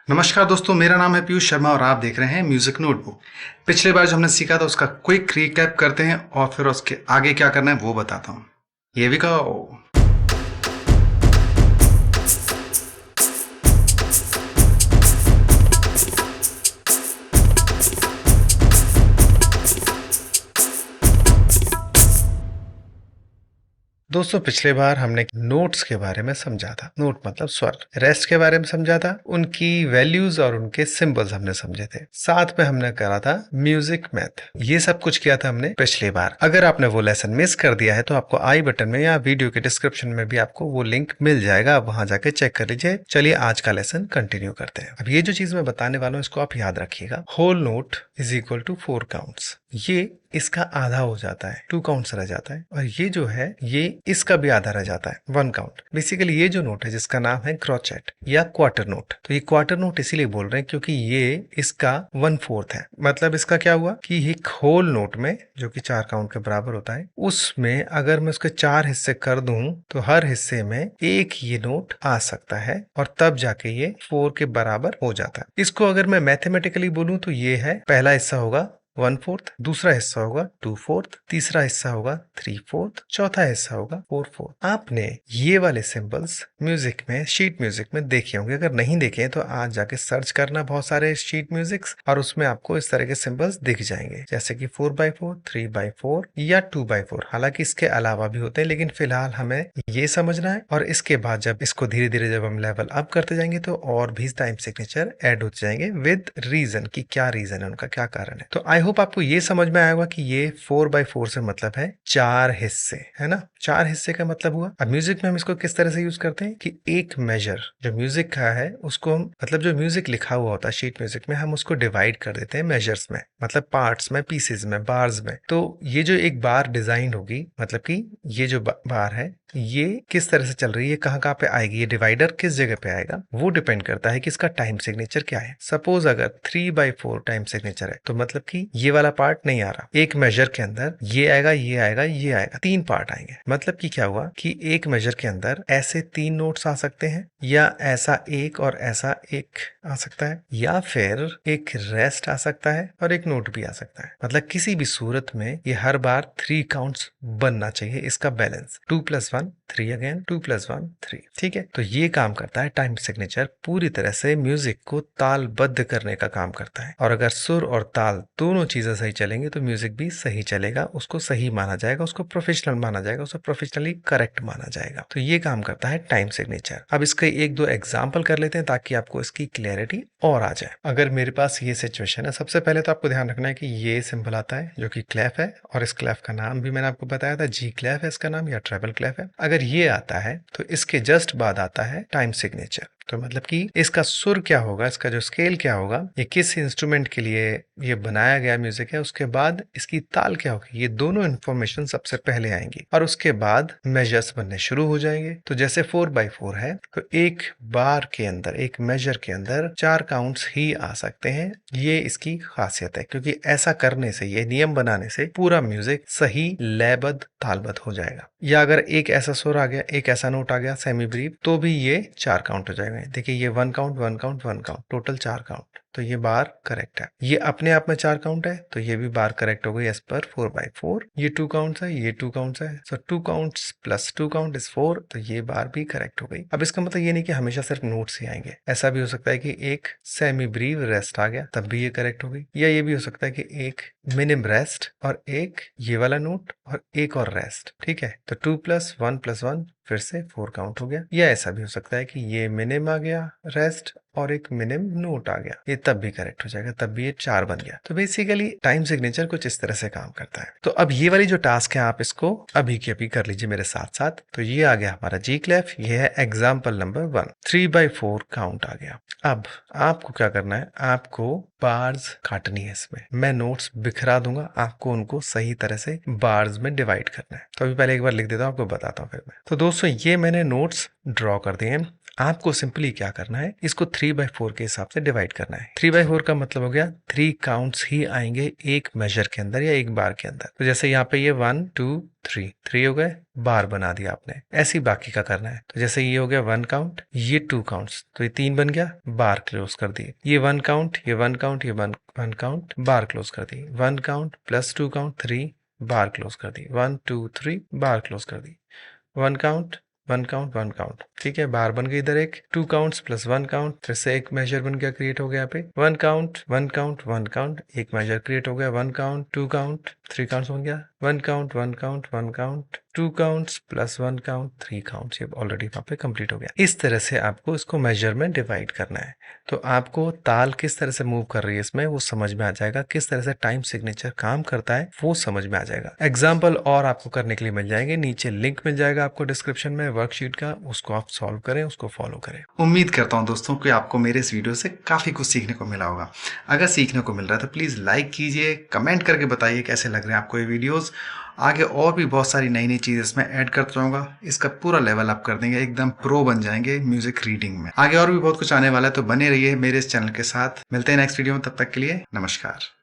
नमस्कार दोस्तों, मेरा नाम है पीयूष शर्मा और आप देख रहे हैं म्यूजिक नोटबुक। पिछले बार जो हमने सीखा था उसका क्विक रिकैप करते हैं और फिर उसके आगे क्या करना है वो बताता हूँ। ये भी कहो। दोस्तों, पिछले बार हमने नोट्स के बारे में समझा था। नोट मतलब स्वर। रेस्ट के बारे में समझा था, उनकी वैल्यूज और उनके सिंबल्स हमने समझे थे। साथ में हमने करा था म्यूजिक मैथ। ये सब कुछ किया था हमने पिछली बार। अगर आपने वो लेसन मिस कर दिया है तो आपको आई बटन में या वीडियो के डिस्क्रिप्शन में भी आपको वो लिंक मिल जाएगा, आप वहां जाके चेक कर लीजिए। चलिए आज का लेसन कंटिन्यू करते हैं। अब ये जो चीज मैं बताने वाला हूँ इसको आप याद रखिएगा। Whole note is equal to 4 counts. ये इसका आधा हो जाता है, 2 काउंट्स रह जाता है। और ये जो है ये इसका भी आधा रह जाता है, 1 काउंट। बेसिकली ये जो नोट है जिसका नाम है क्रोचेट या क्वार्टर नोट, तो ये क्वार्टर नोट इसीलिए बोल रहे हैं क्योंकि ये इसका 1/4 है। मतलब इसका क्या हुआ कि एक होल नोट में जो कि 4 काउंट के बराबर होता है, उसमें अगर मैं उसके 4 हिस्से कर दूं तो हर हिस्से में एक ये नोट आ सकता है और तब जाके ये 4 के बराबर हो जाता है। इसको अगर मैं मैथमेटिकली बोलूं तो ये है, पहला हिस्सा होगा 1/4, दूसरा हिस्सा होगा 2/4, तीसरा हिस्सा होगा 3/4, चौथा हिस्सा होगा 4/4। आपने ये वाले सिंबल्स म्यूजिक में, शीट म्यूजिक में देखे होंगे। अगर नहीं देखे तो आज जाके सर्च करना बहुत सारे शीट म्यूजिक्स और उसमें आपको इस तरह के सिंबल्स दिख जाएंगे, जैसे कि 4/4, 3/4 या 2/4। हालांकि इसके अलावा भी होते हैं, लेकिन फिलहाल हमें ये समझना है। और इसके बाद जब इसको धीरे धीरे जब हम लेवल अप करते जाएंगे तो और भी टाइम सिग्नेचर ऐड होते जाएंगे विद रीजन, की क्या रीजन है, उनका क्या कारण है। तो आई होप आपको ये समझ में आया होगा कि ये 4/4 से मतलब है 4 हिस्से, है ना। 4 हिस्से का मतलब हुआ। अब म्यूजिक में हम इसको किस तरह से यूज करते हैं कि एक मेजर जो म्यूजिक का है उसको हम, मतलब जो म्यूजिक लिखा हुआ होता है शीट म्यूजिक में, हम उसको डिवाइड कर देते हैं मेजर्स में, मतलब पार्ट्स में, पीसेस में, बार्स में। तो ये जो एक बार डिजाइन होगी, मतलब कि ये जो बार है ये किस तरह से चल रही है, कहाँ कहाँ पे आएगी, ये डिवाइडर किस जगह पे आएगा, वो डिपेंड करता है कि इसका टाइम सिग्नेचर क्या है। सपोज अगर 3/4 टाइम सिग्नेचर है तो मतलब कि ये वाला पार्ट नहीं आ रहा। एक मेजर के अंदर ये आएगा, ये आएगा, ये आएगा, 3 पार्ट आएंगे। मतलब कि क्या हुआ कि एक मेजर के अंदर ऐसे 3 नोट्स आ सकते हैं, या ऐसा एक और ऐसा एक आ सकता है, या फिर एक रेस्ट आ सकता है और एक नोट भी आ सकता है। मतलब किसी भी सूरत में ये हर बार 3 काउंट्स बनना चाहिए, इसका बैलेंस 2 + 1 3 अगेन, 2 + 1 3। ठीक है, तो ये काम करता है टाइम सिग्नेचर, पूरी तरह से म्यूजिक को तालबद्ध करने का काम करता है। और अगर सुर और ताल दोनों चीजें सही चलेंगे तो म्यूजिक भी सही चलेगा, उसको सही माना जाएगा, उसको प्रोफेशनल माना जाएगा, उसको प्रोफेशनली करेक्ट माना जाएगा। तो ये काम करता है टाइम सिग्नेचर। अब इसके 1-2 एग्जाम्पल कर लेते हैं ताकि आपको इसकी क्लैरिटी और आ जाए। अगर मेरे पास ये सिचुएशन है, सबसे पहले तो आपको ध्यान रखना है कि ये सिंबल आता है जो कि क्लैफ है, और इस क्लैफ का नाम भी मैंने आपको बताया था, जी क्लैफ है इसका नाम, या ट्रेबल क्लैफ है। अगर ये आता है तो इसके जस्ट बाद आता है टाइम सिग्नेचर। तो मतलब कि इसका सुर क्या होगा, इसका जो स्केल क्या होगा, ये किस इंस्ट्रूमेंट के लिए ये बनाया गया म्यूजिक है, उसके बाद इसकी ताल क्या होगी, ये दोनों इन्फॉर्मेशन सबसे पहले आएंगी और उसके बाद मेजर्स बनने शुरू हो जाएंगे। तो जैसे 4/4 है तो एक बार के अंदर, एक मेजर के अंदर 4 काउंट्स ही आ सकते हैं। ये इसकी खासियत है, क्योंकि ऐसा करने से, ये नियम बनाने से पूरा म्यूजिक सही लयबद्ध तालबद्ध हो जाएगा। या अगर एक ऐसा सुर आ गया, एक ऐसा नोट आ गया सेमी ब्रीफ, तो भी ये 4 काउंट हो जाएगा। देखिए ये 1 count, 1 count, 1 count, total 4 count. तो ये बार करेक्ट है। ये अपने आप में 4 काउंट है तो ये भी बार करेक्ट हो गई एज पर 4/4। ये 2 काउंट्स है, ये 2 काउंट्स है, सो 2 काउंट्स प्लस 2 काउंट इज 4, तो ये बार भी करेक्ट हो गई। अब इसका मतलब ये नहीं कि हमेशा सिर्फ नोट्स ही आएंगे। ऐसा भी हो सकता है कि एक सेमी ब्रीव रेस्ट आ गया, तब भी ये करेक्ट हो गई। या ये भी हो सकता है कि एक मिनिम रेस्ट और एक ये वाला नोट और एक और रेस्ट। ठीक है, तो 2 + 1 + 1 फिर से 4 काउंट हो गया। या ऐसा भी हो सकता है कि ये मिनिम आ गया रेस्ट और एक मिनिम नोट आ गया, ये तब भी करेक्ट हो जाएगा, तब भी ये 4 बन गया। तो बेसिकली टाइम सिग्नेचर कुछ इस तरह से काम करता है। तो अब ये वाली जो टास्क है आप इसको अभी के अभी कर लीजिए मेरे साथ साथ। तो ये आ गया हमारा जी क्लैफ, ये है एग्जाम्पल नंबर 1, 3/4 काउंट आ गया। अब आपको क्या करना है, आपको बार्स काटनी है इसमें। मैं नोट्स बिखरा दूंगा, आपको उनको सही तरह से बार्स में डिवाइड करना है। तो अभी पहले एक बार लिख देता हूँ, आपको बताता हूँ फिर मैं। तो दोस्तों ये मैंने नोट्स ड्रॉ कर दिए हैं। आपको सिंपली क्या करना है, इसको 3/4 के हिसाब से डिवाइड करना है। 3/4 का मतलब हो गया 3 काउंट्स ही आएंगे एक मेजर के अंदर या एक बार के अंदर। तो जैसे यहाँ पे ये 1 2 3 हो गए, बार बना दिया आपने। ऐसे ही बाकी का करना है। तो जैसे ये हो गया 1 काउंट, ये 2 काउंट्स, तो ये 3 बन गया, बार क्लोज कर दिए। ये 1 काउंट, ये 1 काउंट, ये 1 काउंट, बार क्लोज कर दी। 1 काउंट प्लस 2 काउंट 3, बार क्लोज कर दी। 1 2 3 बार क्लोज कर दी। 1 काउंट 1 काउंट 1 काउंट, ठीक है, बार बन गई इधर एक। 2 काउंट्स प्लस 1 काउंट, फिर से एक मेजर बन गया, क्रिएट हो गया यहाँ पे। 1 काउंट 1 काउंट 1 काउंट, एक मेजर क्रिएट हो गया। 1 काउंट 2 काउंट 3 काउंट्स बन गया। 1 count 1 count 1 count, 2 counts plus 1 count 3 counts, ये ऑलरेडी वहाँ पे कंप्लीट हो गया। इस तरह से आपको इसको मेजर में डिवाइड करना है। तो आपको ताल किस तरह से मूव कर रही है इसमें वो समझ में आ जाएगा, किस तरह से टाइम सिग्नेचर काम करता है वो समझ में आ जाएगा। एग्जाम्पल और आपको करने के लिए मिल जाएंगे, नीचे लिंक मिल जाएगा आपको डिस्क्रिप्शन में वर्कशीट का, उसको आप सॉल्व करें, उसको फॉलो करें। उम्मीद करता हूं दोस्तों कि आपको मेरे इस वीडियो से काफ़ी कुछ सीखने को मिला होगा। अगर सीखने को मिल रहा है तो प्लीज़ लाइक कीजिए, कमेंट करके बताइए कैसे लग रहे हैं आपको ये वीडियोस। आगे और भी बहुत सारी नई नई चीज़ इसमें ऐड करता रहूँगा, इसका पूरा लेवल अप कर देंगे, एकदम प्रो बन जाएंगे म्यूजिक रीडिंग में। आगे और भी बहुत कुछ आने वाला है, तो बने रहिए मेरे इस चैनल के साथ। मिलते हैं नेक्स्ट वीडियो में, तब तक के लिए नमस्कार।